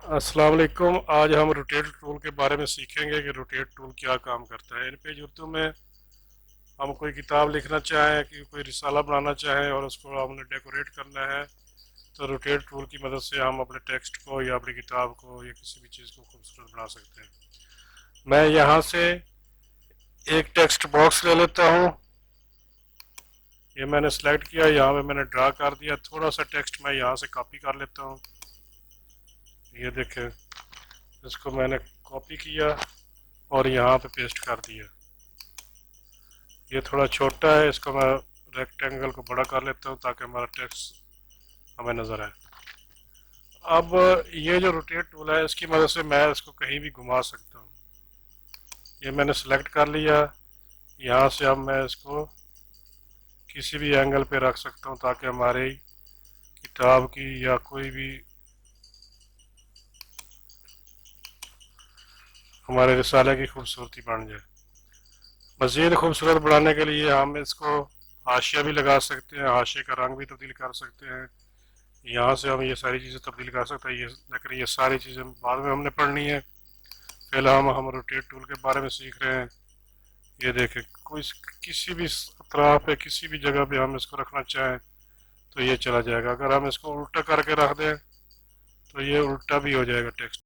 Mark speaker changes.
Speaker 1: अस्सलाम वालेकुम। आज हम रोटेट टूल के बारे में सीखेंगे कि रोटेट टूल क्या काम करता है। इन पेज उर्दू में हम कोई किताब लिखना चाहें कि कोई रिसाला बनाना चाहें और उसको हमने डेकोरेट करना है तो रोटेट टूल की मदद से हम अपने टेक्स्ट को या अपनी किताब को या किसी भी चीज़ को खूबसूरत बना सकते हैं। मैं यहाँ से एक टेक्स्ट बॉक्स ले लेता हूँ। ये मैंने सेलेक्ट किया, यहाँ पे मैंने ड्रा कर दिया। थोड़ा सा टेक्स्ट मैं यहाँ से कॉपी कर लेता हूँ। ये देखें, इसको मैंने कॉपी किया और यहाँ पे पेस्ट कर दिया। ये थोड़ा छोटा है, इसको मैं रेक्टेंगल को बड़ा कर लेता हूँ ताकि हमारा टेक्स्ट हमें नज़र आए। अब ये जो रोटेट टूल है इसकी मदद से मैं इसको कहीं भी घुमा सकता हूँ। ये मैंने सेलेक्ट कर लिया। यहाँ से अब मैं इसको किसी भी एंगल पे रख सकता हूँ ताकि हमारी किताब की या कोई भी हमारे रिसाले की खूबसूरती बन जाए। मज़ीद खूबसूरत बनाने के लिए हम इसको हाशिया भी लगा सकते हैं, हाशिए का रंग भी तब्दील कर सकते हैं। यहाँ से हम ये सारी चीज़ें तब्दील कर सकते हैं। ये लेकिन ये सारी चीज़ें बाद में हमने पढ़नी है। फिलहाल हम रोटेट टूल के बारे में सीख रहे हैं। ये देखें, कोई किसी भी अतराफ पे किसी भी जगह पे हम इसको रखना चाहें तो ये चला जाएगा। अगर हम इसको उल्टा करके रख दें तो ये उल्टा भी हो जाएगा टेक्स्ट।